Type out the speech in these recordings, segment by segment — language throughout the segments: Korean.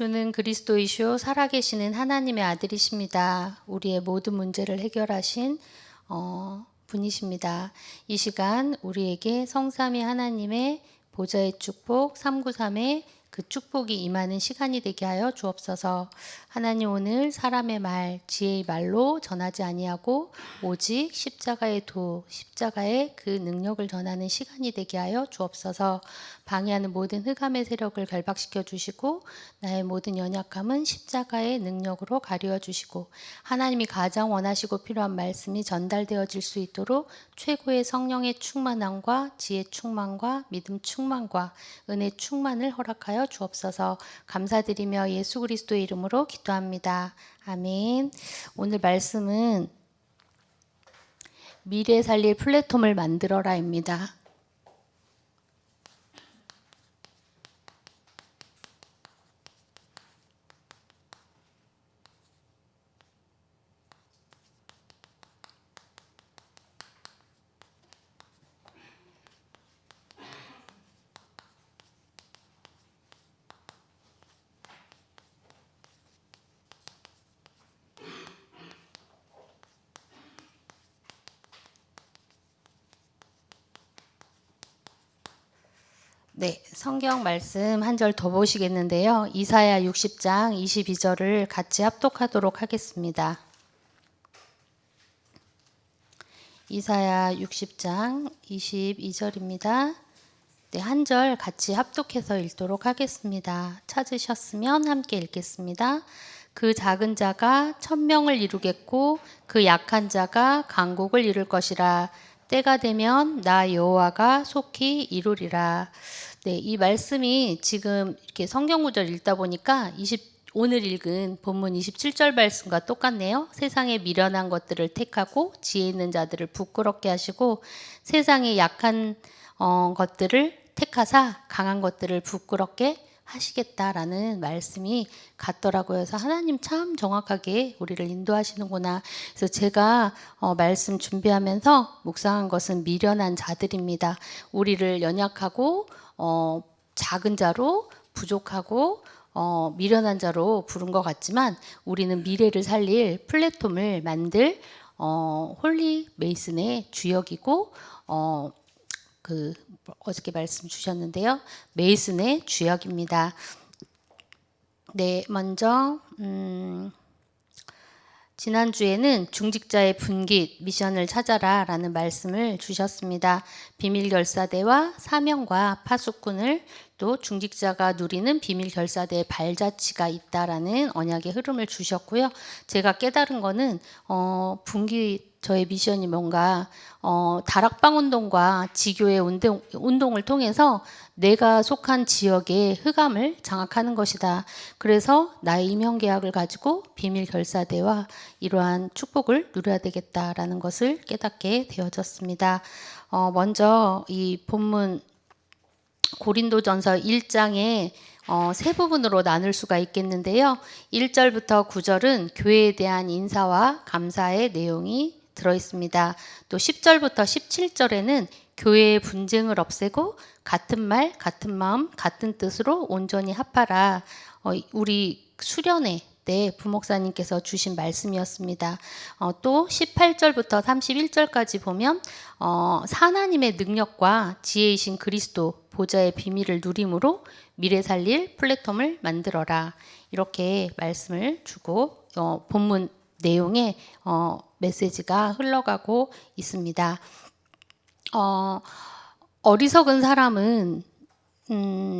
주는 그리스도이시오 살아계시는 하나님의 아들이십니다. 우리의 모든 문제를 해결하신 분이십니다. 이 시간 우리에게 성삼위 하나님의 보좌의 축복 393의 그 축복이 임하는 시간이 되게 하여 주옵소서. 하나님, 오늘 사람의 말, 지혜의 말로 전하지 아니하고 오직 십자가의 십자가의 그 능력을 전하는 시간이 되게 하여 주옵소서. 방해하는 모든 흑암의 세력을 결박시켜 주시고 나의 모든 연약함은 십자가의 능력으로 가리워 주시고 하나님이 가장 원하시고 필요한 말씀이 전달되어질 수 있도록 최고의 성령의 충만함과 지혜 충만과 믿음 충만과 은혜 충만을 허락하여 주옵소서. 감사드리며 예수 그리스도의 이름으로 기도합니다. 아멘. 오늘 말씀은 미래 살릴 플랫폼을 만들어라입니다. 네, 성경 말씀 한 절 더 보시겠는데요. 이사야 60장 22절을 같이 합독하도록 하겠습니다. 이사야 60장 22절입니다. 네, 한 절 같이 합독해서 읽도록 하겠습니다. 찾으셨으면 함께 읽겠습니다. 그 작은 자가 1000명을 이루겠고 그 약한 자가 강국을 이룰 것이라. 때가 되면 나 여호와가 속히 이루리라. 네, 이 말씀이 지금 이렇게 성경 구절 읽다 보니까 오늘 읽은 본문 27절 말씀과 똑같네요. 세상에 미련한 것들을 택하고 지혜 있는 자들을 부끄럽게 하시고 세상에 약한 것들을 택하사 강한 것들을 부끄럽게 하시겠다라는 말씀이 같더라고요. 그래서 하나님 참 정확하게 우리를 인도하시는구나. 그래서 제가 말씀 준비하면서 묵상한 것은 미련한 자들입니다. 우리를 연약하고 작은 자로 부족하고 미련한 자로 부른 것 같지만 우리는 미래를 살릴 플랫폼을 만들 홀리 메이슨의 주역이고 어저께 말씀 주셨는데요. 메이슨의 주역입니다. 네, 먼저 지난주에는 중직자의 분깃, 미션을 찾아라 라는 말씀을 주셨습니다. 비밀결사대와 사명과 파수꾼을 또 중직자가 누리는 비밀결사대의 발자취가 있다라는 언약의 흐름을 주셨고요. 제가 깨달은 거는 분깃 저의 미션이 뭔가 다락방 운동과 지교의 운동을 통해서 내가 속한 지역의 흑암을 장악하는 것이다. 그래서 나의 임형계약을 가지고 비밀결사대와 이러한 축복을 누려야 되겠다라는 것을 깨닫게 되어졌습니다. 먼저 이 본문 고린도전서 1장에 세 부분으로 나눌 수가 있겠는데요. 1절부터 9절은 교회에 대한 인사와 감사의 내용이 들어있습니다. 또 10절부터 17절에는 교회의 분쟁을 없애고 같은 말, 같은 마음, 같은 뜻으로 온전히 합하라. 우리 수련회 때 부목사님께서 주신 말씀이었습니다. 또 18절부터 31절까지 보면 하나님의 능력과 지혜이신 그리스도 보좌의 비밀을 누림으로 미래 살릴 플랫폼을 만들어라. 이렇게 말씀을 주고 본문 내용에 메시지가 흘러가고 있습니다. 어리석은 사람은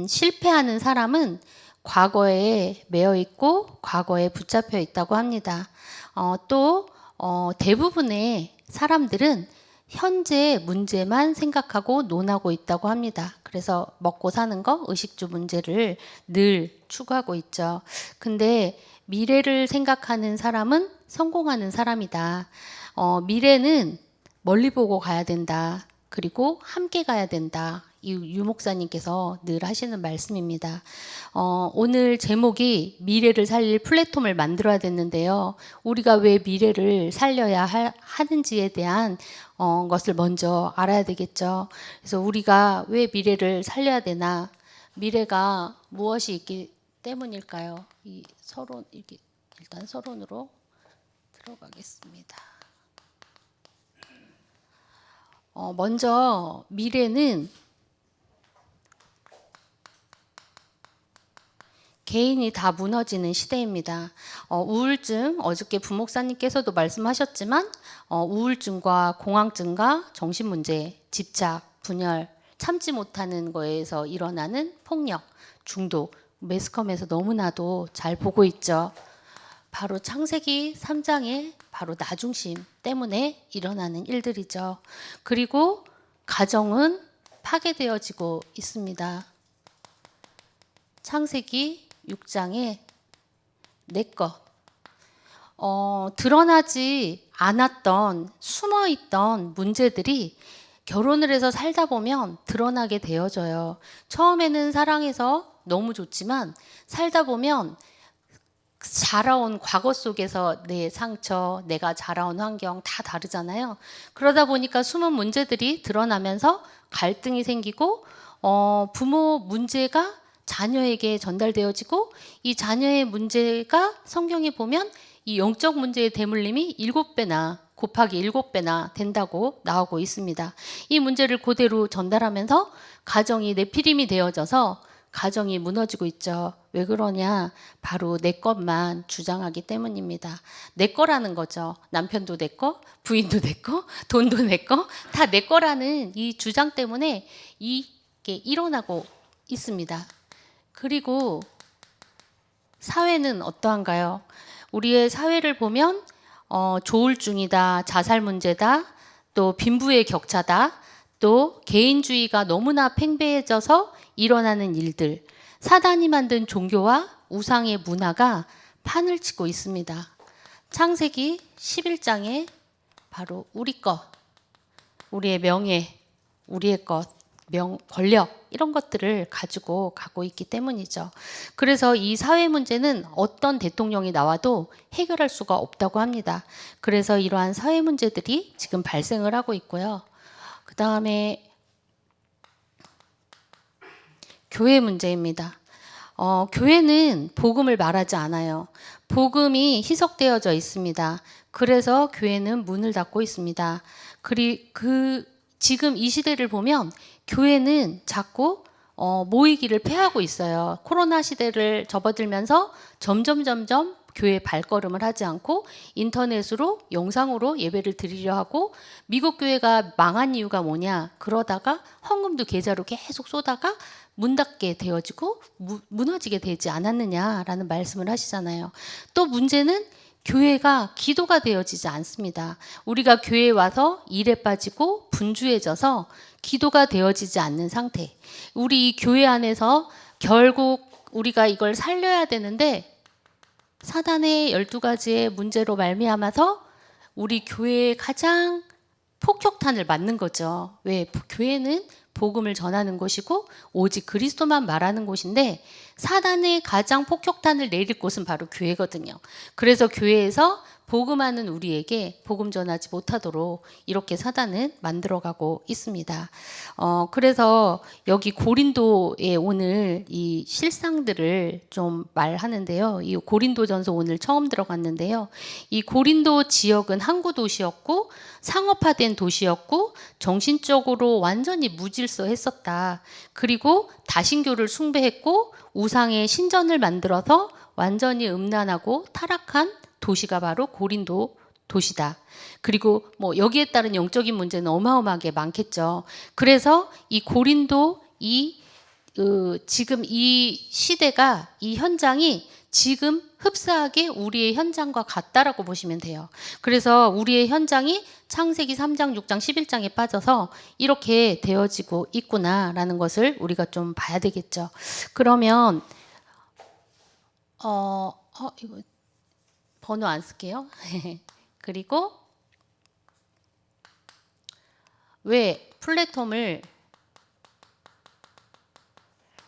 실패하는 사람은 과거에 매여 있고 과거에 붙잡혀 있다고 합니다. 또 대부분의 사람들은 현재 문제만 생각하고 논하고 있다고 합니다. 그래서 먹고 사는 거, 의식주 문제를 늘 추구하고 있죠. 근데 미래를 생각하는 사람은 성공하는 사람이다. 미래는 멀리 보고 가야 된다. 그리고 함께 가야 된다. 이 유목사님께서 늘 하시는 말씀입니다. 오늘 제목이 미래를 살릴 플랫폼을 만들어야 됐는데요. 우리가 왜 미래를 살려야 하는지에 대한 것을 먼저 알아야 되겠죠. 그래서 우리가 왜 미래를 살려야 되나, 미래가 무엇이 때문일까요? 이 서론 이게 일단 서론으로 들어가겠습니다. 먼저 미래는 개인이 다 무너지는 시대입니다. 우울증, 어저께 부목사님께서도 말씀하셨지만 우울증과 공황증과 정신문제, 집착, 분열, 참지 못하는 거에서 일어나는 폭력, 중독, 매스컴에서 너무나도 잘 보고 있죠. 바로 창세기 3장의 바로 나중심 때문에 일어나는 일들이죠. 그리고 가정은 파괴되어지고 있습니다. 창세기 6장에 내 것, 드러나지 않았던 숨어있던 문제들이 결혼을 해서 살다 보면 드러나게 되어져요. 처음에는 사랑해서 너무 좋지만 살다 보면 자라온 과거 속에서 내 상처, 내가 자라온 환경 다 다르잖아요. 그러다 보니까 숨은 문제들이 드러나면서 갈등이 생기고 부모 문제가 자녀에게 전달되어지고 이 자녀의 문제가 성경에 보면 이 영적 문제의 대물림이 7배나 곱하기 7배나 된다고 나오고 있습니다. 이 문제를 그대로 전달하면서 가정이 내피림이 되어져서 가정이 무너지고 있죠. 왜 그러냐? 바로 내 것만 주장하기 때문입니다. 내 거라는 거죠. 남편도 내 거, 부인도 내 거, 돈도 내 거, 다 내 거라는 이 주장 때문에 이게 일어나고 있습니다. 그리고 사회는 어떠한가요? 우리의 사회를 보면 조울증이다, 자살 문제다, 또 빈부의 격차다, 또 개인주의가 너무나 팽배해져서 일어나는 일들, 사단이 만든 종교와 우상의 문화가 판을 치고 있습니다. 창세기 11장에 바로 우리 것, 우리의 명예, 우리의 것, 권력 이런 것들을 가지고 가고 있기 때문이죠. 그래서 이 사회 문제는 어떤 대통령이 나와도 해결할 수가 없다고 합니다. 그래서 이러한 사회 문제들이 지금 발생을 하고 있고요. 그 다음에 교회 문제입니다. 교회는 복음을 말하지 않아요. 복음이 희석되어져 있습니다. 그래서 교회는 문을 닫고 있습니다. 지금 이 시대를 보면 교회는 자꾸 모이기를 패하고 있어요. 코로나 시대를 접어들면서 점점 교회 발걸음을 하지 않고 인터넷으로 영상으로 예배를 드리려 하고 미국 교회가 망한 이유가 뭐냐? 그러다가 헌금도 계좌로 계속 쏘다가 문 닫게 되어지고 무너지게 되지 않았느냐라는 말씀을 하시잖아요. 또 문제는 교회가 기도가 되어지지 않습니다. 우리가 교회에 와서 일에 빠지고 분주해져서 기도가 되어지지 않는 상태. 우리 이 교회 안에서 결국 우리가 이걸 살려야 되는데 사단의 12가지의 문제로 말미암아서 우리 교회에 가장 폭격탄을 맞는 거죠. 왜? 교회는 복음을 전하는 곳이고 오직 그리스도만 말하는 곳인데 사단의 가장 폭격탄을 내릴 곳은 바로 교회거든요. 그래서 교회에서 복음하는 우리에게 복음 전하지 못하도록 이렇게 사단은 만들어가고 있습니다. 그래서 여기 고린도에 오늘 이 실상들을 좀 말하는데요. 이 고린도전서 오늘 처음 들어갔는데요. 이 고린도 지역은 항구 도시였고 상업화된 도시였고 정신적으로 완전히 무질서했었다. 그리고 다신교를 숭배했고 우상의 신전을 만들어서 완전히 음란하고 타락한 도시가 바로 고린도 도시다. 그리고 뭐 여기에 따른 영적인 문제는 어마어마하게 많겠죠. 그래서 이 고린도 지금 이 시대가 이 현장이 지금 흡사하게 우리의 현장과 같다라고 보시면 돼요. 그래서 우리의 현장이 창세기 3장, 6장, 11장에 빠져서 이렇게 되어지고 있구나라는 것을 우리가 좀 봐야 되겠죠. 그러면 이거 번호 안 쓸게요. 그리고 왜 플랫폼을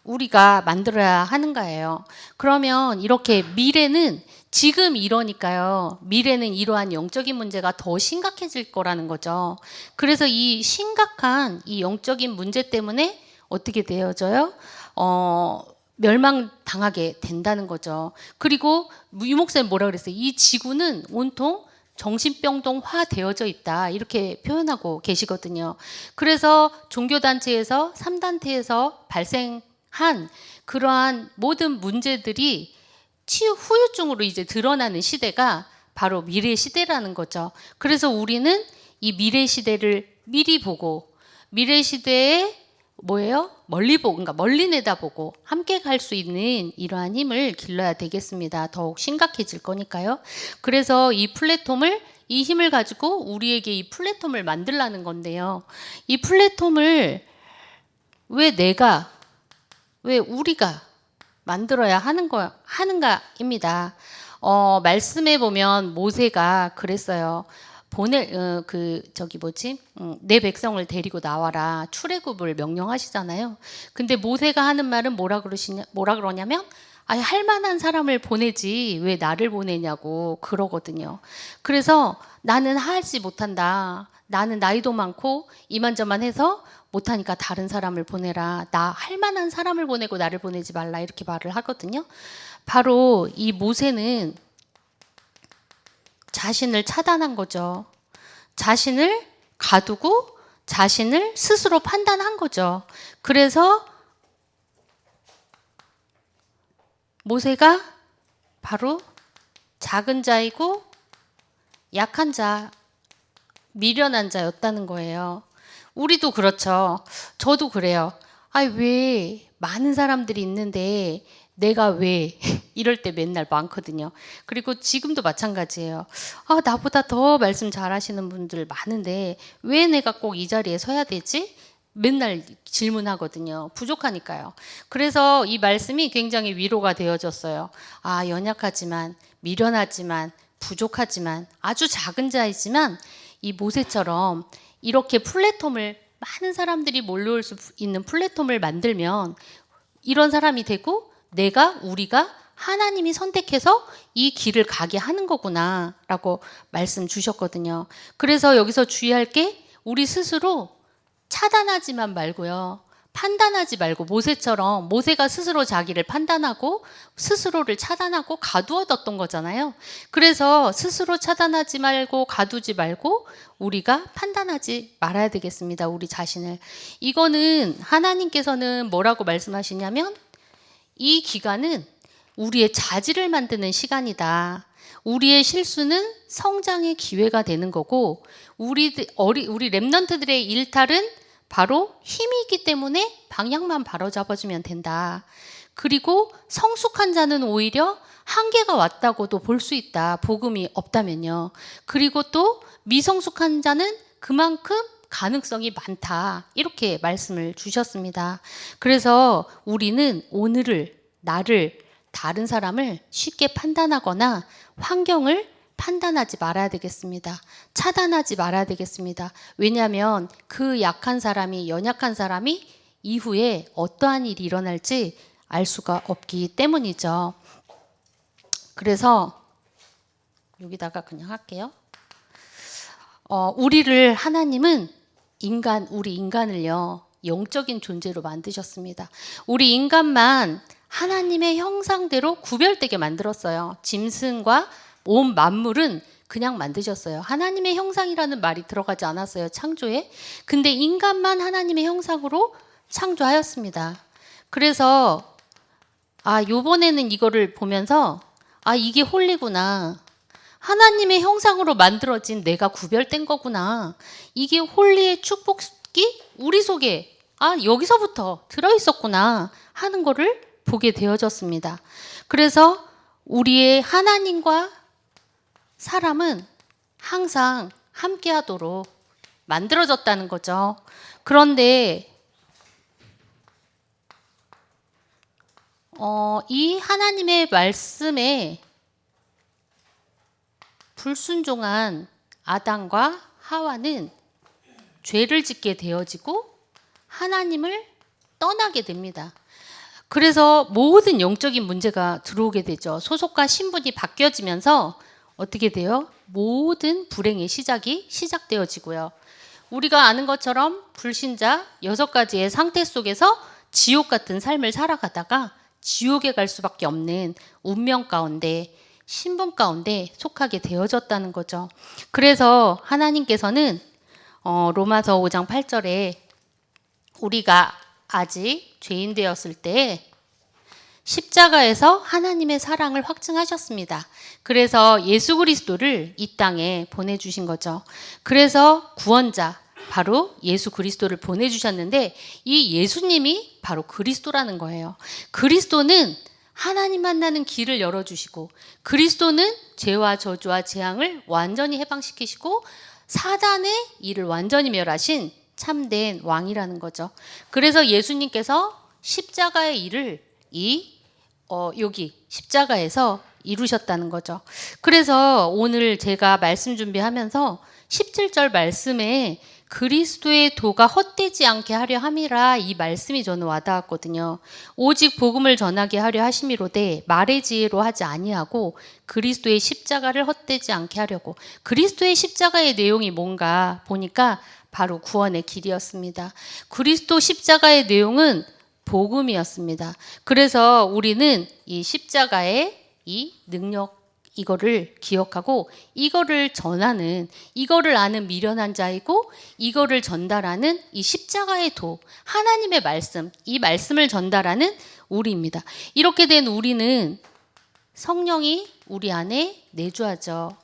우리가 만들어야 하는가예요. 그러면 이렇게 미래는 지금 이러니까요. 미래는 이러한 영적인 문제가 더 심각해질 거라는 거죠. 그래서 이 심각한 이 영적인 문제 때문에 어떻게 되어져요? 멸망당하게 된다는 거죠. 그리고 유목사님 뭐라 그랬어요? 이 지구는 온통 정신병동화 되어져 있다, 이렇게 표현하고 계시거든요. 그래서 종교단체에서 3단체에서 발생한 그러한 모든 문제들이 치유 후유증으로 이제 드러나는 시대가 바로 미래 시대라는 거죠. 그래서 우리는 이 미래 시대를 미리 보고 미래 시대에 뭐예요? 멀리 보고, 그러니까 멀리 내다보고 함께 갈 수 있는 이러한 힘을 길러야 되겠습니다. 더욱 심각해질 거니까요. 그래서 이 힘을 가지고 우리에게 이 플랫폼을 만들라는 건데요. 이 플랫폼을 왜 우리가 만들어야 하는가입니다. 말씀에 보면 모세가 그랬어요. 내 백성을 데리고 나와라, 출애굽을 명령하시잖아요. 근데 모세가 하는 말은 뭐라 그러냐면, 할 만한 사람을 보내지 왜 나를 보내냐고 그러거든요. 그래서 나는 하지 못한다, 나는 나이도 많고 이만저만해서 못하니까 다른 사람을 보내라, 나 할 만한 사람을 보내고 나를 보내지 말라, 이렇게 말을 하거든요. 바로 이 모세는 자신을 차단한 거죠. 자신을 가두고 자신을 스스로 판단한 거죠. 그래서 모세가 바로 작은 자이고 약한 자, 미련한 자였다는 거예요. 우리도 그렇죠. 저도 그래요. 왜 많은 사람들이 있는데 내가 왜 이럴 때 맨날 많거든요. 그리고 지금도 마찬가지예요. 나보다 더 말씀 잘하시는 분들 많은데 왜 내가 꼭 이 자리에 서야 되지? 맨날 질문하거든요. 부족하니까요. 그래서 이 말씀이 굉장히 위로가 되어졌어요. 연약하지만, 미련하지만, 부족하지만, 아주 작은 자이지만 이 모세처럼 이렇게 많은 사람들이 몰려올 수 있는 플랫폼을 만들면 이런 사람이 되고 우리가 하나님이 선택해서 이 길을 가게 하는 거구나 라고 말씀 주셨거든요. 그래서 여기서 주의할 게, 우리 스스로 차단하지만 말고요, 판단하지 말고, 모세가 스스로 자기를 판단하고 스스로를 차단하고 가두어뒀던 거잖아요. 그래서 스스로 차단하지 말고 가두지 말고 우리가 판단하지 말아야 되겠습니다. 우리 자신을. 이거는 하나님께서는 뭐라고 말씀하시냐면, 이 기간은 우리의 자질을 만드는 시간이다. 우리의 실수는 성장의 기회가 되는 거고, 우리 랩런트들의 일탈은 바로 힘이 있기 때문에 방향만 바로잡아주면 된다. 그리고 성숙한 자는 오히려 한계가 왔다고도 볼 수 있다, 복음이 없다면요. 그리고 또 미성숙한 자는 그만큼 가능성이 많다, 이렇게 말씀을 주셨습니다. 그래서 우리는 나를, 다른 사람을 쉽게 판단하거나 환경을 판단하지 말아야 되겠습니다. 차단하지 말아야 되겠습니다. 왜냐하면 그 연약한 사람이 이후에 어떠한 일이 일어날지 알 수가 없기 때문이죠. 그래서 여기다가 그냥 할게요. 하나님은 우리 인간을요, 영적인 존재로 만드셨습니다. 우리 인간만 하나님의 형상대로 구별되게 만들었어요. 짐승과 온 만물은 그냥 만드셨어요. 하나님의 형상이라는 말이 들어가지 않았어요, 창조에. 근데 인간만 하나님의 형상으로 창조하였습니다. 그래서 요번에는 이거를 보면서 이게 홀리구나, 하나님의 형상으로 만들어진 내가 구별된 거구나, 이게 홀리의 축복이 우리 속에 여기서부터 들어있었구나 하는 거를 보게 되어졌습니다. 그래서 우리의 하나님과 사람은 항상 함께하도록 만들어졌다는 거죠. 그런데 이 하나님의 말씀에 불순종한 아담과 하와는 죄를 짓게 되어지고 하나님을 떠나게 됩니다. 그래서 모든 영적인 문제가 들어오게 되죠. 소속과 신분이 바뀌어지면서 어떻게 돼요? 모든 불행의 시작이 시작되어지고요. 우리가 아는 것처럼 불신자 6가지의 상태 속에서 지옥 같은 삶을 살아가다가 지옥에 갈 수밖에 없는 운명 가운데, 신분 가운데 속하게 되어졌다는 거죠. 그래서 하나님께서는 로마서 5장 8절에 우리가 아직 죄인 되었을 때 십자가에서 하나님의 사랑을 확증하셨습니다. 그래서 예수 그리스도를 이 땅에 보내주신 거죠. 그래서 구원자, 바로 예수 그리스도를 보내주셨는데 이 예수님이 바로 그리스도라는 거예요. 그리스도는 하나님 만나는 길을 열어주시고, 그리스도는 죄와 저주와 재앙을 완전히 해방시키시고 사단의 일을 완전히 멸하신 참된 왕이라는 거죠. 그래서 예수님께서 십자가의 일을 여기 십자가에서 이루셨다는 거죠. 그래서 오늘 제가 말씀 준비하면서 17절 말씀에 그리스도의 도가 헛되지 않게 하려 함이라, 이 말씀이 저는 와닿았거든요. 오직 복음을 전하게 하려 하심이로되 말의 지혜로 하지 아니하고 그리스도의 십자가를 헛되지 않게 하려고. 그리스도의 십자가의 내용이 뭔가 보니까 바로 구원의 길이었습니다. 그리스도 십자가의 내용은 복음이었습니다. 그래서 우리는 이 십자가의 이 능력, 이거를 기억하고 이거를 전하는, 이거를 아는 미련한 자이고 이거를 전달하는 이 십자가의 도, 하나님의 말씀, 이 말씀을 전달하는 우리입니다. 이렇게 된 우리는 성령이 우리 안에 내주하죠.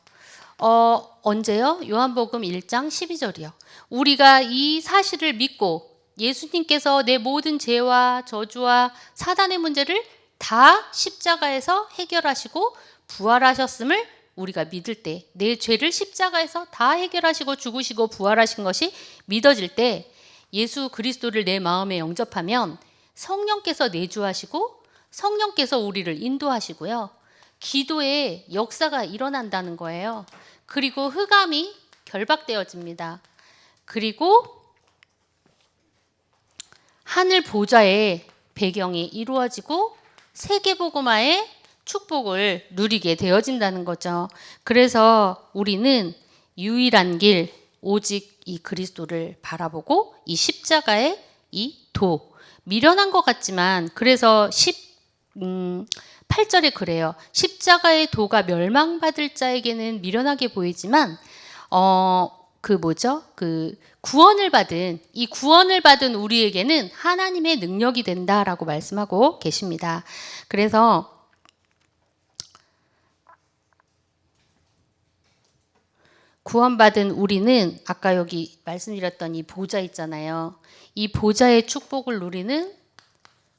언제요? 요한복음 1장 12절이요. 우리가 이 사실을 믿고 예수님께서 내 모든 죄와 저주와 사단의 문제를 다 십자가에서 해결하시고 부활하셨음을 우리가 믿을 때, 내 죄를 십자가에서 다 해결하시고 죽으시고 부활하신 것이 믿어질 때 예수 그리스도를 내 마음에 영접하면 성령께서 내주하시고 성령께서 우리를 인도하시고요. 기도의 역사가 일어난다는 거예요. 그리고 흑암이 결박되어집니다. 그리고 하늘 보좌의 배경이 이루어지고 세계복음화의 축복을 누리게 되어진다는 거죠. 그래서 우리는 유일한 길, 오직 이 그리스도를 바라보고 이 십자가의 이 도, 미련한 것 같지만, 그래서 8절에 그래요. 십자가의 도가 멸망받을 자에게는 미련하게 보이지만 구원을 받은 우리에게는 하나님의 능력이 된다라고 말씀하고 계십니다. 그래서 구원받은 우리는 아까 여기 말씀드렸던 이 보좌 있잖아요. 이 보좌의 축복을 누리는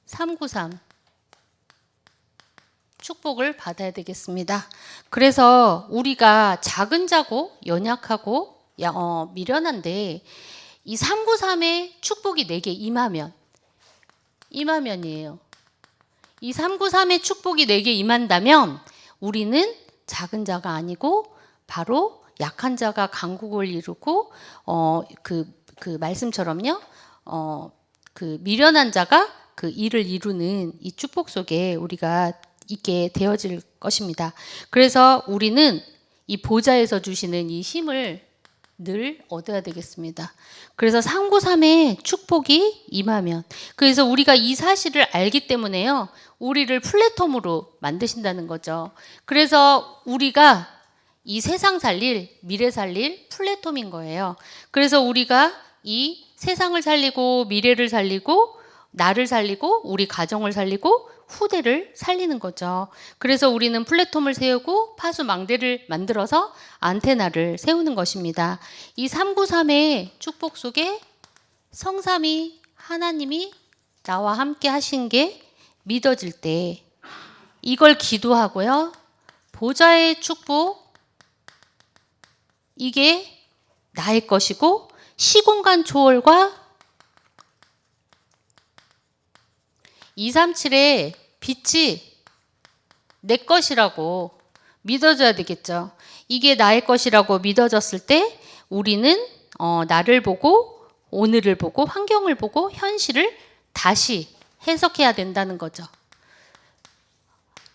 393 축복을 받아야 되겠습니다. 그래서 우리가 작은 자고 연약하고 미련한데 이 393의 축복이 내게 임하면이에요. 이 393의 축복이 내게 임한다면 우리는 작은 자가 아니고 바로 약한 자가 강국을 이루고 그 말씀처럼요. 그 미련한 자가 그 일을 이루는 이 축복 속에 우리가 있게 되어질 것입니다. 그래서 우리는 이 보좌에서 주시는 이 힘을 늘 얻어야 되겠습니다. 그래서 393의 축복이 임하면, 그래서 우리가 이 사실을 알기 때문에요, 우리를 플랫폼으로 만드신다는 거죠. 그래서 우리가 이 세상 살릴, 미래 살릴 플랫폼인 거예요. 그래서 우리가 이 세상을 살리고 미래를 살리고 나를 살리고 우리 가정을 살리고 후대를 살리는 거죠. 그래서 우리는 플랫폼을 세우고 파수망대를 만들어서 안테나를 세우는 것입니다. 이 393의 축복 속에 성삼위 하나님이 나와 함께 하신 게 믿어질 때 이걸 기도하고요. 보좌의 축복, 이게 나의 것이고 시공간 초월과 237의 빛이 내 것이라고 믿어줘야 되겠죠. 이게 나의 것이라고 믿어졌을 때 우리는 나를 보고 오늘을 보고 환경을 보고 현실을 다시 해석해야 된다는 거죠.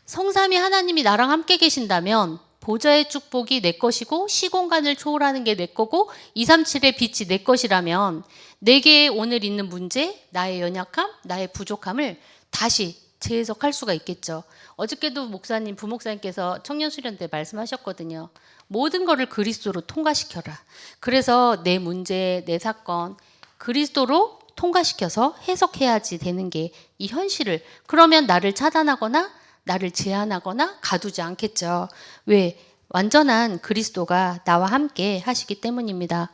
성삼위 하나님이 나랑 함께 계신다면 보좌의 축복이 내 것이고 시공간을 초월하는 게 내 거고 237의 빛이 내 것이라면 내게 오늘 있는 문제, 나의 연약함, 나의 부족함을 다시 재해석할 수가 있겠죠. 어저께도 목사님, 부목사님께서 청년수련 때 말씀하셨거든요. 모든 것을 그리스도로 통과시켜라. 그래서 내 문제, 내 사건 그리스도로 통과시켜서 해석해야지 되는 게 이 현실을. 그러면 나를 차단하거나 나를 제한하거나 가두지 않겠죠. 왜? 완전한 그리스도가 나와 함께 하시기 때문입니다.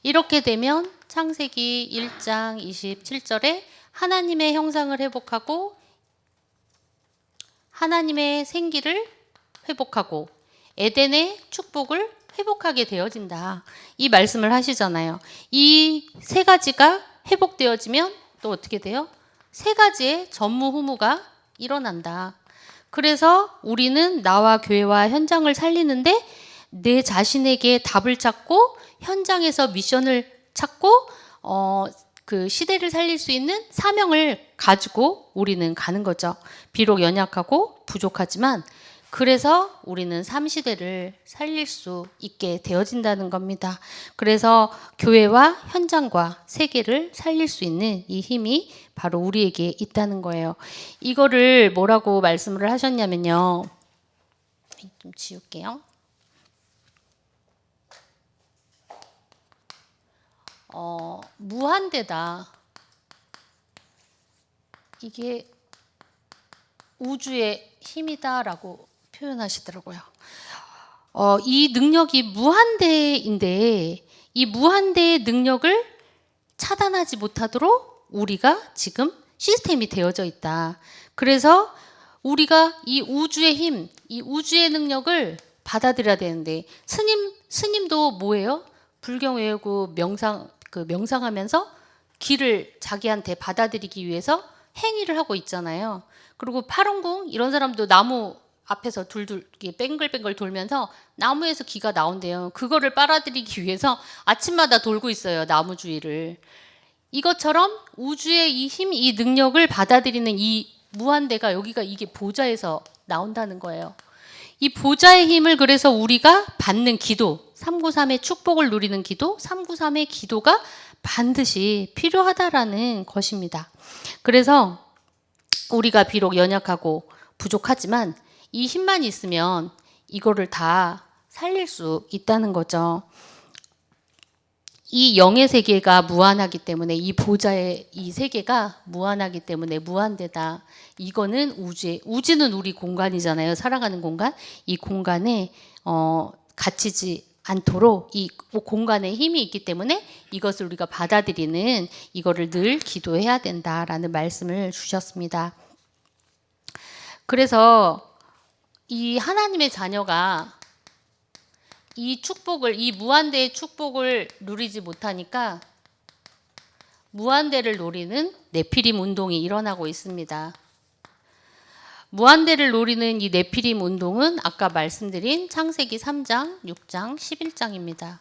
이렇게 되면 창세기 1장 27절에 하나님의 형상을 회복하고 하나님의 생기를 회복하고 에덴의 축복을 회복하게 되어진다. 이 말씀을 하시잖아요. 이 세 가지가 회복되어지면 또 어떻게 돼요? 세 가지의 전무후무가 일어난다. 그래서 우리는 나와 교회와 현장을 살리는데 내 자신에게 답을 찾고 현장에서 미션을 찾고 그 시대를 살릴 수 있는 사명을 가지고 우리는 가는 거죠. 비록 연약하고 부족하지만 그래서 우리는 3시대를 살릴 수 있게 되어진다는 겁니다. 그래서 교회와 현장과 세계를 살릴 수 있는 이 힘이 바로 우리에게 있다는 거예요. 이거를 뭐라고 말씀을 하셨냐면요. 좀 지울게요. 무한대다. 이게 우주의 힘이다라고 표현하시더라고요. 이 능력이 무한대인데 이 무한대의 능력을 차단하지 못하도록 우리가 지금 시스템이 되어져 있다. 그래서 우리가 이 우주의 힘, 이 우주의 능력을 받아들여야 되는데 스님도 뭐예요? 불경 외우고 명상하면서 길을 자기한테 받아들이기 위해서 행위를 하고 있잖아요. 그리고 파룬궁 이런 사람도 나무 앞에서 둘둘 뱅글뱅글 돌면서 나무에서 기가 나온대요. 그거를 빨아들이기 위해서 아침마다 돌고 있어요. 나무 주위를. 이것처럼 우주의 이 힘, 이 능력을 받아들이는 이 무한대가 여기가 이게 보좌에서 나온다는 거예요. 이 보좌의 힘을 그래서 우리가 받는 기도, 393의 축복을 누리는 기도, 393의 기도가 반드시 필요하다라는 것입니다. 그래서 우리가 비록 연약하고 부족하지만 이 힘만 있으면 이거를 다 살릴 수 있다는 거죠. 이 영의 세계가 무한하기 때문에 이 보좌의 이 세계가 무한하기 때문에 무한대다. 이거는 우주는 우리 공간이잖아요. 살아가는 공간. 이 공간에 갇히지 않도록 이 공간에 힘이 있기 때문에 이것을 우리가 받아들이는 이거를 늘 기도해야 된다라는 말씀을 주셨습니다. 그래서 이 하나님의 자녀가 이 축복을, 이 무한대의 축복을 누리지 못하니까 무한대를 노리는 네피림 운동이 일어나고 있습니다. 무한대를 노리는 이 네피림 운동은 아까 말씀드린 창세기 3장, 6장, 11장입니다.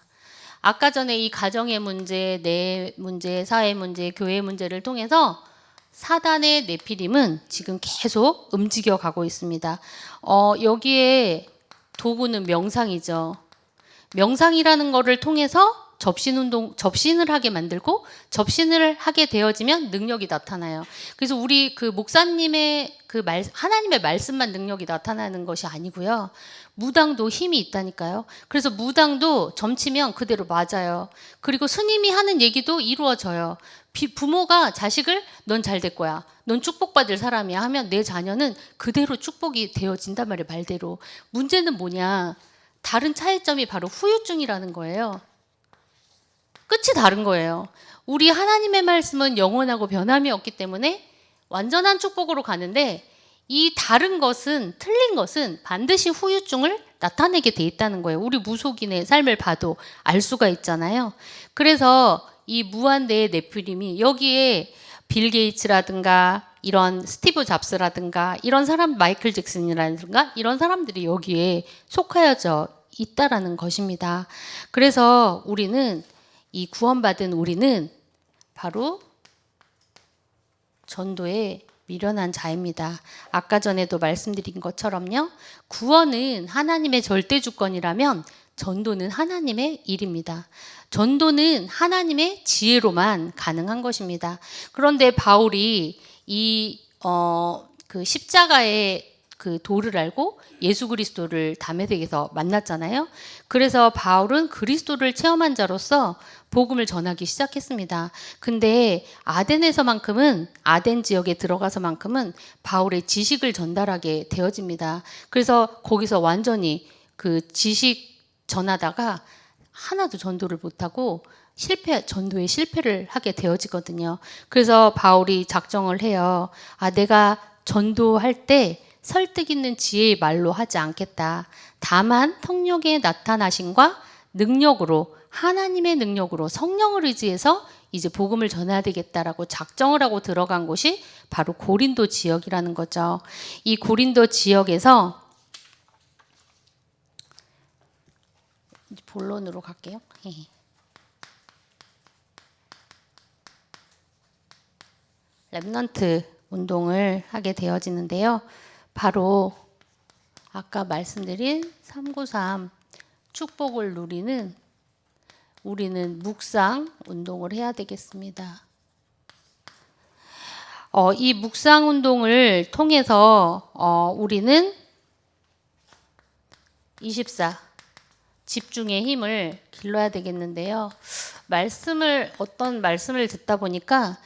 아까 전에 이 가정의 문제, 내 문제, 사회 문제, 교회 문제를 통해서 사단의 네피림은 지금 계속 움직여 가고 있습니다. 여기에 도구는 명상이죠. 명상이라는 거를 통해서 접신을 하게 만들고 접신을 하게 되어지면 능력이 나타나요. 그래서 우리 그 목사님의 하나님의 말씀만 능력이 나타나는 것이 아니고요. 무당도 힘이 있다니까요. 그래서 무당도 점치면 그대로 맞아요. 그리고 스님이 하는 얘기도 이루어져요. 부모가 자식을 넌 잘 될 거야. 넌 축복받을 사람이야 하면 내 자녀는 그대로 축복이 되어진단 말이에요. 말대로. 문제는 뭐냐? 다른 차이점이 바로 후유증이라는 거예요. 끝이 다른 거예요. 우리 하나님의 말씀은 영원하고 변함이 없기 때문에 완전한 축복으로 가는데 이 다른 것은, 틀린 것은 반드시 후유증을 나타내게 돼 있다는 거예요. 우리 무속인의 삶을 봐도 알 수가 있잖아요. 그래서 이 무한대의 네피림이 여기에 빌 게이츠라든가 이런 스티브 잡스라든가 이런 사람, 마이클 잭슨이라든가 이런 사람들이 여기에 속하여져 있다라는 것입니다. 그래서 우리는 이 구원받은 우리는 바로 전도에 미련한 자입니다. 아까 전에도 말씀드린 것처럼요. 구원은 하나님의 절대 주권이라면 전도는 하나님의 일입니다. 전도는 하나님의 지혜로만 가능한 것입니다. 그런데 바울이 그 십자가의 그 도를 알고 예수 그리스도를 담에색에서 만났잖아요. 그래서 바울은 그리스도를 체험한 자로서 복음을 전하기 시작했습니다. 근데 아덴 지역에 들어가서만큼은 바울의 지식을 전달하게 되어집니다. 그래서 거기서 완전히 그 지식 전하다가 하나도 전도를 못하고 전도에 실패를 하게 되어지거든요. 그래서 바울이 작정을 해요. 내가 전도할 때 설득 있는 지혜의 말로 하지 않겠다. 다만 성령의 나타나심과 능력으로, 하나님의 능력으로 성령을 의지해서 이제 복음을 전해야 되겠다라고 작정을 하고 들어간 곳이 바로 고린도 지역이라는 거죠. 이 고린도 지역에서 본론으로 갈게요. 렘넌트 운동을 하게 되어지는데요. 바로 아까 말씀드린 393 축복을 누리는 우리는 묵상 운동을 해야 되겠습니다. 이 묵상 운동을 통해서 우리는 24 집중의 힘을 길러야 되겠는데요. 어떤 말씀을 듣다 보니까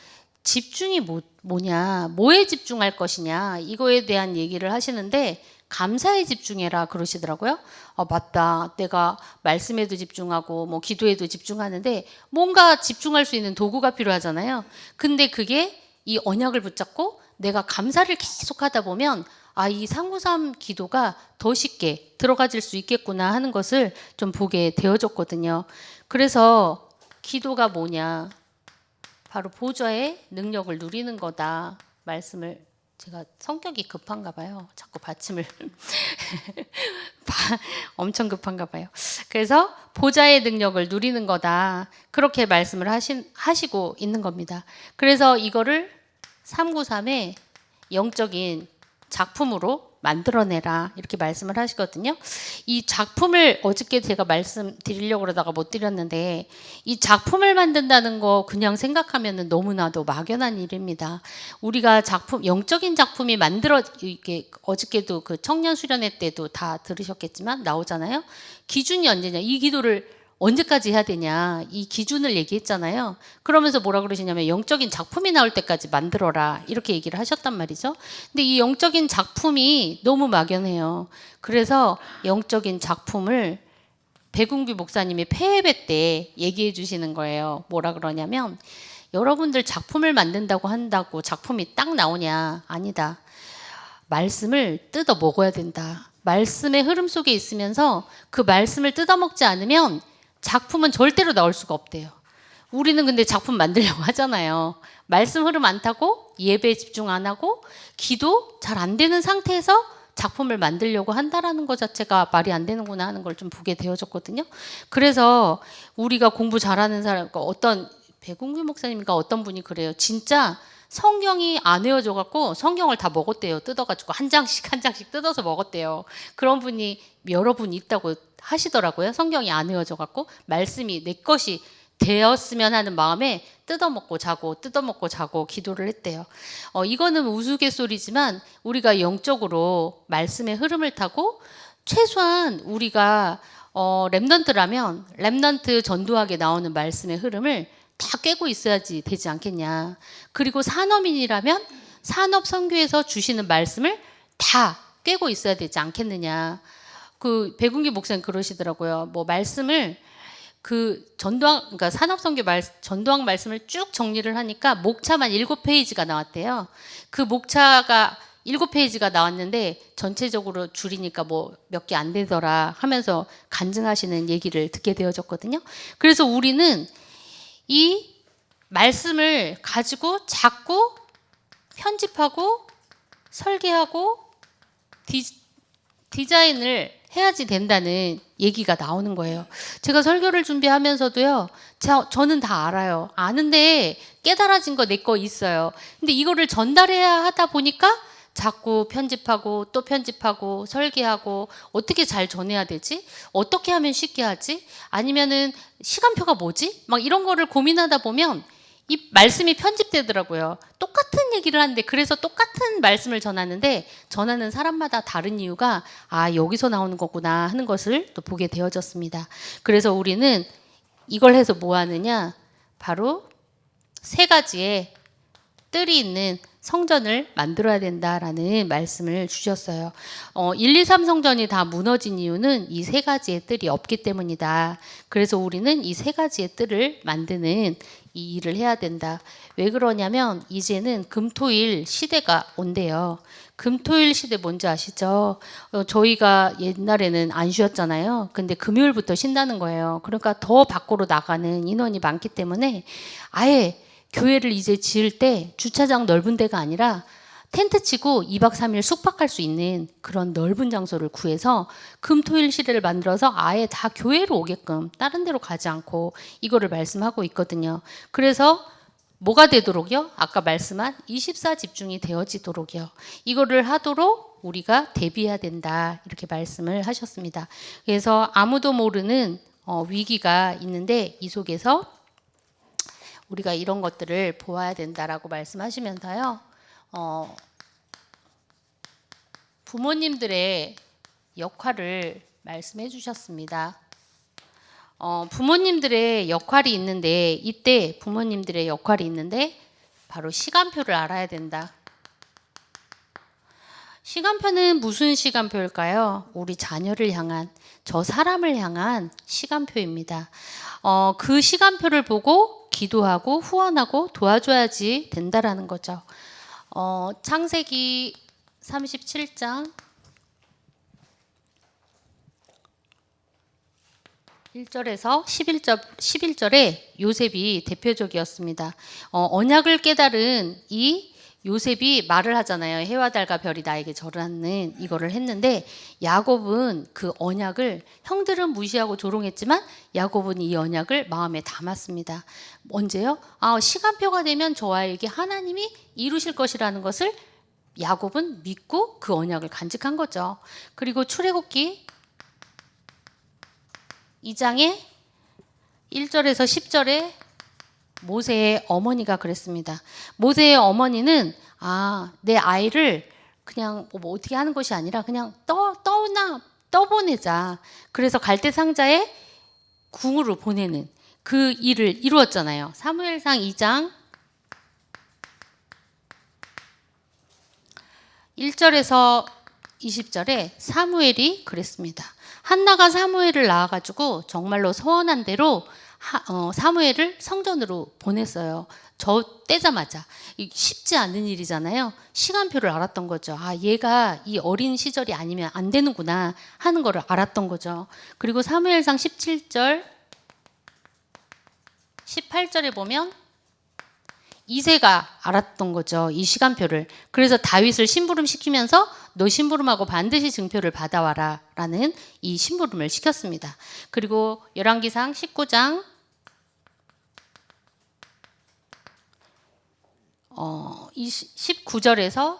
집중이 뭐냐, 뭐에 집중할 것이냐, 이거에 대한 얘기를 하시는데 감사에 집중해라 그러시더라고요. 맞다. 내가 말씀에도 집중하고 뭐 기도에도 집중하는데 뭔가 집중할 수 있는 도구가 필요하잖아요. 근데 그게 이 언약을 붙잡고 내가 감사를 계속 하다 보면 이 393 기도가 더 쉽게 들어가질 수 있겠구나 하는 것을 좀 보게 되어졌거든요. 그래서 기도가 뭐냐? 바로 보좌의 능력을 누리는 거다. 말씀을 제가 성격이 급한가 봐요. 자꾸 받침을 엄청 급한가 봐요. 그래서 보좌의 능력을 누리는 거다. 그렇게 말씀을 하시고 있는 겁니다. 그래서 이거를 393의 영적인 작품으로 만들어내라 이렇게 말씀을 하시거든요. 이 작품을 어저께 제가 말씀드리려고 그러다가 못 드렸는데 이 작품을 만든다는 거 그냥 생각하면 너무나도 막연한 일입니다. 우리가 영적인 작품이 이게 어저께도 그 청년 수련회 때도 다 들으셨겠지만 나오잖아요. 기준이 언제냐, 이 기도를 언제까지 해야 되냐, 이 기준을 얘기했잖아요. 그러면서 뭐라 그러시냐면 영적인 작품이 나올 때까지 만들어라 이렇게 얘기를 하셨단 말이죠. 근데 이 영적인 작품이 너무 막연해요. 그래서 영적인 작품을 백운규 목사님이 폐예배 때 얘기해 주시는 거예요. 뭐라 그러냐면 여러분들 작품을 만든다고 한다고 작품이 딱 나오냐? 아니다. 말씀을 뜯어 먹어야 된다. 말씀의 흐름 속에 있으면서 그 말씀을 뜯어 먹지 않으면 작품은 절대로 나올 수가 없대요. 우리는 근데 작품 만들려고 하잖아요. 말씀 흐름 안 타고 예배에 집중 안 하고 기도 잘 안 되는 상태에서 작품을 만들려고 한다라는 것 자체가 말이 안 되는구나 하는 걸 좀 보게 되어졌거든요. 그래서 우리가 공부 잘하는 사람, 어떤 백운규 목사님인가 어떤 분이 그래요. 진짜 성경이 안 외워져 갖고 성경을 다 먹었대요. 뜯어가지고 한 장씩 한 장씩 뜯어서 먹었대요. 그런 분이 여러 분 있다고 하시더라고요. 성경이 안 외워져 갖고 말씀이 내 것이 되었으면 하는 마음에 뜯어먹고 자고 기도를 했대요. 이거는 우스갯소리지만 우리가 영적으로 말씀의 흐름을 타고 최소한 우리가 렘넌트라면 렘넌트 전도하게 나오는 말씀의 흐름을 다 꿰고 있어야지 되지 않겠냐. 그리고 산업인이라면 산업 선교에서 주시는 말씀을 다 꿰고 있어야 되지 않겠느냐. 그 백운기 목사님 그러시더라고요. 뭐 말씀을 그러니까 산업 선교 전도학 말씀을 쭉 정리를 하니까 목차만 7페이지가 나왔대요. 그 목차가 7페이지가 나왔는데 전체적으로 줄이니까 뭐 몇 개 안 되더라 하면서 간증하시는 얘기를 듣게 되어졌거든요. 그래서 우리는 이 말씀을 가지고 자꾸 편집하고 설계하고 디자인을 해야지 된다는 얘기가 나오는 거예요. 제가 설교를 준비하면서도요. 저는 다 알아요. 아는데 깨달아진 거 내 거 있어요. 근데 이거를 전달해야 하다 보니까 자꾸 편집하고 또 편집하고 설계하고 어떻게 잘 전해야 되지? 어떻게 하면 쉽게 하지? 아니면은 시간표가 뭐지? 막 이런 거를 고민하다 보면 이 말씀이 편집되더라고요. 똑같은 얘기를 하는데 그래서 똑같은 말씀을 전하는데 전하는 사람마다 다른 이유가 아 여기서 나오는 거구나 하는 것을 또 보게 되어졌습니다. 그래서 우리는 이걸 해서 뭐 하느냐? 바로 세 가지의 뜰이 있는 성전을 만들어야 된다라는 말씀을 주셨어요. 1, 2, 3 성전이 다 무너진 이유는 이 세 가지의 뜰이 없기 때문이다. 그래서 우리는 이 세 가지의 뜰을 만드는 이 일을 해야 된다. 왜 그러냐면 이제는 금토일 시대가 온대요. 금토일 시대 뭔지 아시죠? 저희가 옛날에는 안 쉬었잖아요. 근데 금요일부터 쉰다는 거예요. 그러니까 더 밖으로 나가는 인원이 많기 때문에 아예 교회를 이제 지을 때 주차장 넓은 데가 아니라 텐트 치고 2박 3일 숙박할 수 있는 그런 넓은 장소를 구해서 금토일 시대를 만들어서 아예 다 교회로 오게끔 다른 데로 가지 않고 이거를 말씀하고 있거든요. 그래서 뭐가 되도록요? 아까 말씀한 24 집중이 되어지도록요. 이거를 하도록 우리가 대비해야 된다. 이렇게 말씀을 하셨습니다. 그래서 아무도 모르는 위기가 있는데 이 속에서 우리가 이런 것들을 보아야 된다라고 말씀하시면서요. 부모님들의 역할을 말씀해 주셨습니다. 부모님들의 역할이 있는데 이때 부모님들의 역할이 있는데 바로 시간표를 알아야 된다. 시간표는 무슨 시간표일까요? 우리 자녀를 향한 저 사람을 향한 시간표입니다. 그 시간표를 보고 기도하고 후원하고 도와줘야지 된다라는 거죠. 창세기 37장 1절에서 11절에 요셉이 대표적이었습니다. 언약을 깨달은 이 요셉이 말을 하잖아요. 해와 달과 별이 나에게 절하는 이거를 했는데 야곱은 그 언약을 형들은 무시하고 조롱했지만 야곱은 이 언약을 마음에 담았습니다. 언제요? 시간표가 되면 저와에게 하나님이 이루실 것이라는 것을 야곱은 믿고 그 언약을 간직한 거죠. 그리고 출애굽기 2장의 1절에서 10절에 모세의 어머니가 그랬습니다. 모세의 어머니는 내 아이를 그냥 뭐 어떻게 하는 것이 아니라 그냥 떠보내자. 그래서 갈대 상자에 궁으로 보내는 그 일을 이루었잖아요. 사무엘상 2장 1절에서 20절에 사무엘이 그랬습니다. 한나가 사무엘을 낳아가지고 정말로 서원한 대로 사무엘을 성전으로 보냈어요. 저 떼자마자. 쉽지 않은 일이잖아요. 시간표를 알았던 거죠. 얘가 이 어린 시절이 아니면 안 되는구나 하는 거를 알았던 거죠. 그리고 사무엘상 17절 18절에 보면 이새가 알았던 거죠. 이 시간표를. 그래서 다윗을 심부름 시키면서 너 심부름하고 반드시 증표를 받아와라 라는 이 심부름을 시켰습니다. 그리고 열왕기상 19장 19절에서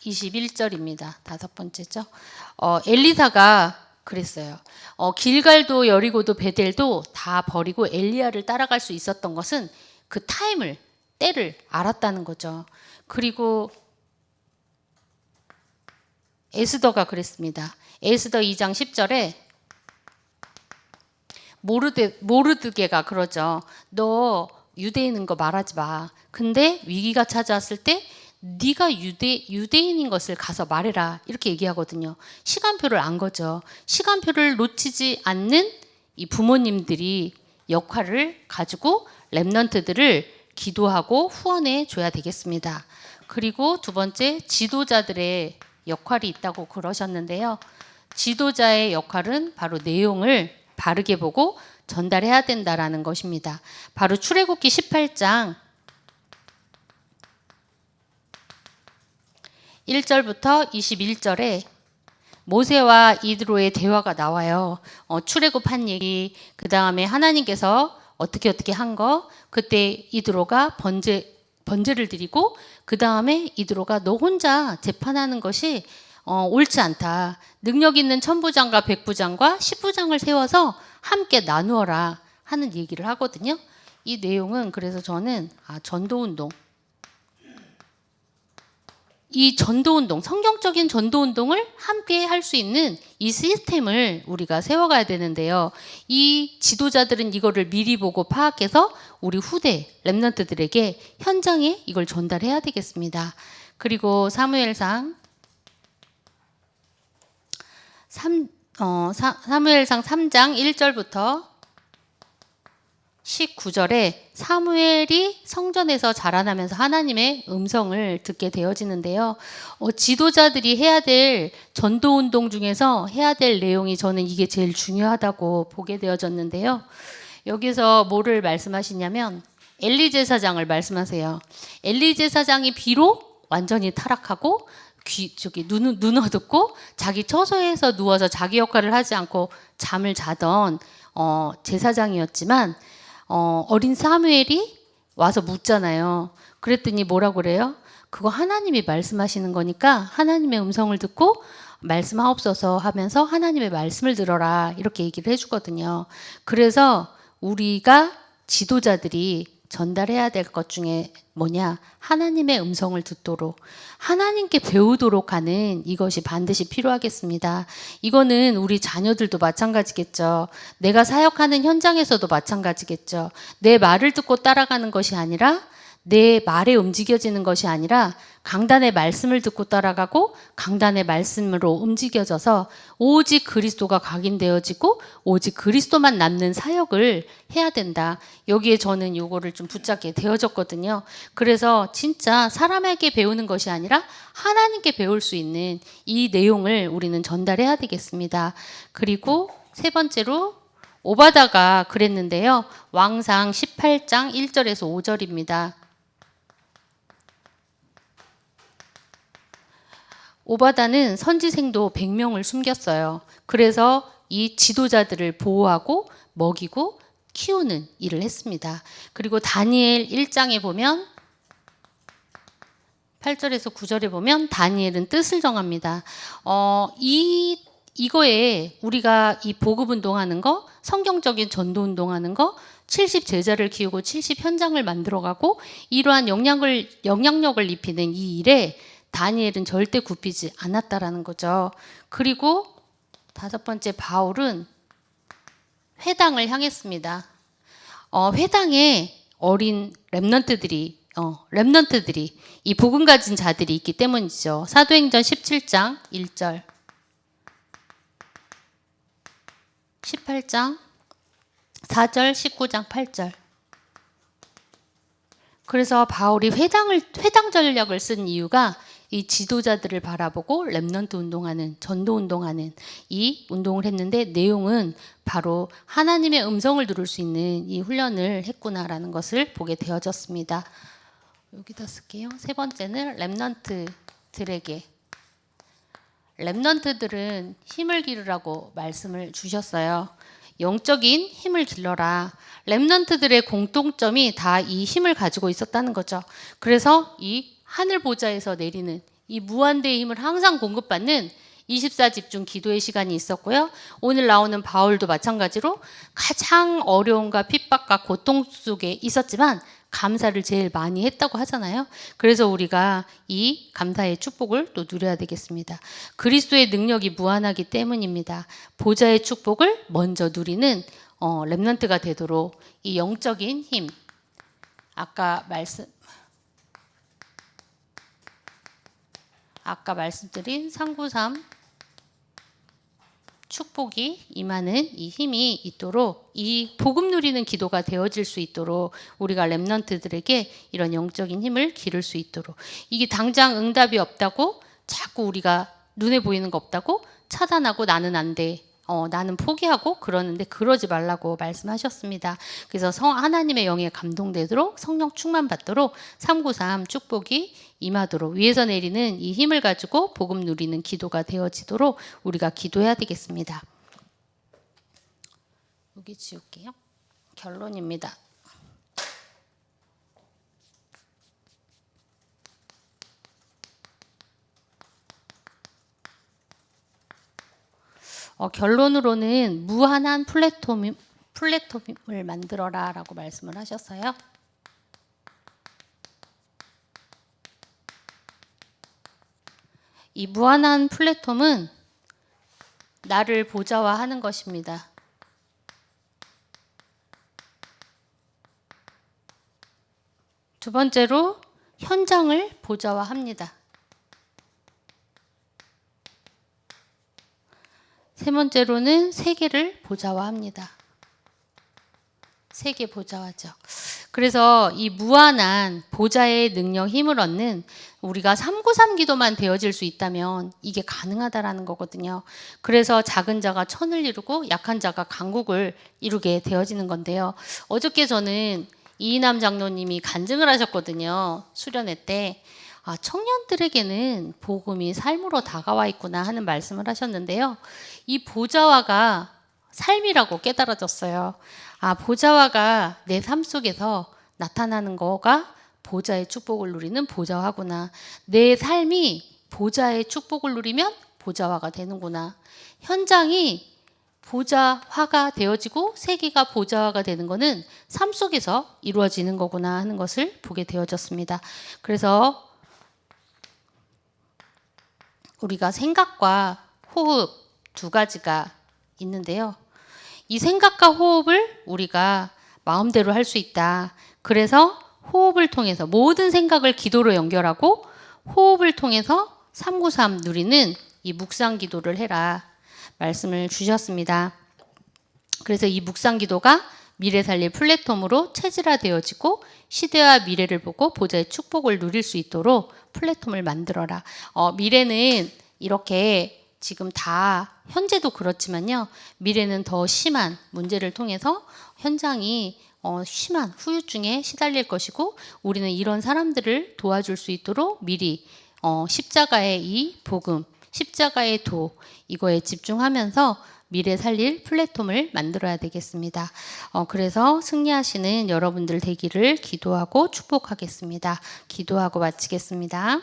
21절입니다. 다섯 번째죠. 엘리사가 그랬어요. 길갈도 여리고도 베델도 다 버리고 엘리야를 따라갈 수 있었던 것은 그 때를 알았다는 거죠. 그리고 에스더가 그랬습니다. 에스더 2장 10절에 모르드게가 그러죠. 너 유대인인 거 말하지 마. 근데 위기가 찾아왔을 때 네가 유대인인 것을 가서 말해라. 이렇게 얘기하거든요. 시간표를 안 거죠. 시간표를 놓치지 않는 이 부모님들이 역할을 가지고 렘넌트들을 기도하고 후원해 줘야 되겠습니다. 그리고 두 번째, 지도자들의 역할이 있다고 그러셨는데요. 지도자의 역할은 바로 내용을 바르게 보고 전달해야 된다라는 것입니다. 바로 출애굽기 18장 1절부터 21절에 모세와 이드로의 대화가 나와요. 출애굽한 얘기, 그 다음에 하나님께서 어떻게 한 거, 그때 이드로가 번제를 드리고 그 다음에 이드로가 너 혼자 재판하는 것이 옳지 않다. 능력 있는 천부장과 백부장과 십부장을 세워서 함께 나누어라 하는 얘기를 하거든요. 이 내용은 그래서 저는 전도운동, 이 전도운동, 성경적인 전도운동을 함께 할 수 있는 이 시스템을 우리가 세워가야 되는데요. 이 지도자들은 이거를 미리 보고 파악해서 우리 후대 렘넌트들에게 현장에 이걸 전달해야 되겠습니다. 그리고 사무엘상 3장 1절부터 19절에 사무엘이 성전에서 자라나면서 하나님의 음성을 듣게 되어지는데요. 지도자들이 해야 될 전도운동 중에서 해야 될 내용이 저는 이게 제일 중요하다고 보게 되어졌는데요. 여기서 뭐를 말씀하시냐면 엘리 제사장을 말씀하세요. 엘리 제사장이 비록 완전히 타락하고 눈 어둡고 자기 처소에서 누워서 자기 역할을 하지 않고 잠을 자던 제사장이었지만 어린 사무엘이 와서 묻잖아요. 그랬더니 뭐라고 그래요? 그거 하나님이 말씀하시는 거니까 하나님의 음성을 듣고 말씀하옵소서 하면서 하나님의 말씀을 들어라 이렇게 얘기를 해주거든요. 그래서 우리가 지도자들이 전달해야 될 것 중에 뭐냐? 하나님의 음성을 듣도록 하나님께 배우도록 하는 이것이 반드시 필요하겠습니다. 이거는 우리 자녀들도 마찬가지겠죠. 내가 사역하는 현장에서도 마찬가지겠죠. 내 말을 듣고 따라가는 것이 아니라 내 말에 움직여지는 것이 아니라 강단의 말씀을 듣고 따라가고 강단의 말씀으로 움직여져서 오직 그리스도가 각인되어지고 오직 그리스도만 남는 사역을 해야 된다. 여기에 저는 요거를 좀 붙잡게 되어졌거든요. 그래서 진짜 사람에게 배우는 것이 아니라 하나님께 배울 수 있는 이 내용을 우리는 전달해야 되겠습니다. 그리고 세 번째로 오바다가 그랬는데요. 왕상 18장 1절에서 5절입니다. 오바다는 선지생도 100명을 숨겼어요. 그래서 이 지도자들을 보호하고 먹이고 키우는 일을 했습니다. 그리고 다니엘 1장에 보면 8절에서 9절에 보면 다니엘은 뜻을 정합니다. 이거에 우리가 이 복음 운동하는 거, 성경적인 전도 운동하는 거, 70 제자를 키우고 70 현장을 만들어가고 이러한 영향력을 입히는 이 일에 다니엘은 절대 굽히지 않았다라는 거죠. 그리고 다섯 번째 바울은 회당을 향했습니다. 회당에 어린 렘넌트들이 이 복음 가진 자들이 있기 때문이죠. 사도행전 17장 1절 18장 4절 19장 8절 그래서 바울이 회당 전략을 쓴 이유가 이 지도자들을 바라보고 렘넌트 운동하는 전도 운동하는 이 운동을 했는데 내용은 바로 하나님의 음성을 들을 수 있는 이 훈련을 했구나라는 것을 보게 되어졌습니다. 여기다 쓸게요. 세 번째는 렘넌트들에게 렘넌트들은 힘을 기르라고 말씀을 주셨어요. 영적인 힘을 길러라. 렘넌트들의 공통점이 다 이 힘을 가지고 있었다는 거죠. 그래서 이 하늘 보좌에서 내리는 이 무한대의 힘을 항상 공급받는 24집중 기도의 시간이 있었고요. 오늘 나오는 바울도 마찬가지로 가장 어려움과 핍박과 고통 속에 있었지만 감사를 제일 많이 했다고 하잖아요. 그래서 우리가 이 감사의 축복을 또 누려야 되겠습니다. 그리스도의 능력이 무한하기 때문입니다. 보좌의 축복을 먼저 누리는 렘넌트가 되도록 이 영적인 힘 아까 말씀드린 393 축복이 임하는 이 힘이 있도록 이 복음 누리는 기도가 되어질 수 있도록 우리가 렘넌트들에게 이런 영적인 힘을 기를 수 있도록 이게 당장 응답이 없다고 자꾸 우리가 눈에 보이는 거 없다고 차단하고 나는 안 돼. 나는 포기하고 그러는데 그러지 말라고 말씀하셨습니다. 그래서 하나님의 영에 감동되도록 성령 충만 받도록 393 축복이 임하도록 위에서 내리는 이 힘을 가지고 복음 누리는 기도가 되어지도록 우리가 기도해야 되겠습니다. 여기 지울게요. 결론입니다. 결론으로는 무한한 플랫폼을 만들어라 라고 말씀을 하셨어요. 이 무한한 플랫폼은 나를 보좌화하는 것입니다. 두 번째로 현장을 보좌화합니다. 세 번째로는 세계를 보좌화합니다. 세계 보좌화죠. 그래서 이 무한한 보좌의 능력, 힘을 얻는 우리가 393 기도만 되어질 수 있다면 이게 가능하다라는 거거든요. 그래서 작은 자가 천을 이루고 약한 자가 강국을 이루게 되어지는 건데요. 어저께 저는 이인남 장로님이 간증을 하셨거든요. 수련회 때. 청년들에게는 복음이 삶으로 다가와 있구나 하는 말씀을 하셨는데요. 이 보좌화가 삶이라고 깨달아졌어요. 보좌화가 내 삶 속에서 나타나는 거가 보좌의 축복을 누리는 보좌화구나. 내 삶이 보좌의 축복을 누리면 보좌화가 되는구나. 현장이 보좌화가 되어지고 세계가 보좌화가 되는 것은 삶 속에서 이루어지는 거구나 하는 것을 보게 되어졌습니다. 그래서 우리가 생각과 호흡 두 가지가 있는데요. 이 생각과 호흡을 우리가 마음대로 할 수 있다. 그래서 호흡을 통해서 모든 생각을 기도로 연결하고 호흡을 통해서 393 누리는 이 묵상 기도를 해라 말씀을 주셨습니다. 그래서 이 묵상 기도가 미래 살릴 플랫폼으로 체질화되어지고 시대와 미래를 보고 보좌의 축복을 누릴 수 있도록 플랫폼을 만들어라. 미래는 이렇게 지금 다 현재도 그렇지만요. 미래는 더 심한 문제를 통해서 현장이 심한 후유증에 시달릴 것이고 우리는 이런 사람들을 도와줄 수 있도록 미리 십자가의 이 복음, 십자가의 도 이거에 집중하면서 미래 살릴 플랫폼을 만들어야 되겠습니다. 그래서 승리하시는 여러분들 되기를 기도하고 축복하겠습니다. 기도하고 마치겠습니다.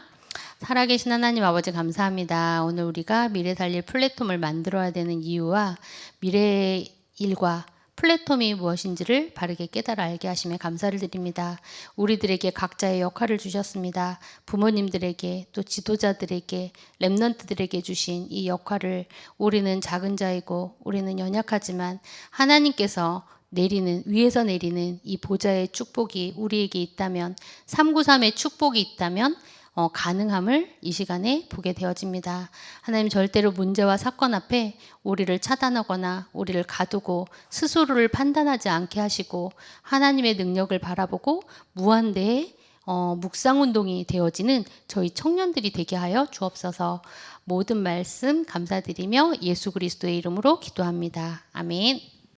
살아계신 하나님 아버지 감사합니다. 오늘 우리가 미래 살릴 플랫폼을 만들어야 되는 이유와 미래의 일과 플랫폼이 무엇인지를 바르게 깨달아 알게 하심에 감사를 드립니다. 우리들에게 각자의 역할을 주셨습니다. 부모님들에게 또 지도자들에게 렘넌트들에게 주신 이 역할을 우리는 작은 자이고 우리는 연약하지만 하나님께서 위에서 내리는 이 보좌의 축복이 우리에게 있다면 393의 축복이 있다면 가능함을 이 시간에 보게 되어집니다. 하나님 절대로 문제와 사건 앞에 우리를 차단하거나 우리를 가두고 스스로를 판단하지 않게 하시고 하나님의 능력을 바라보고 무한대의 묵상운동이 되어지는 저희 청년들이 되게 하여 주옵소서. 모든 말씀 감사드리며 예수 그리스도의 이름으로 기도합니다. 아멘.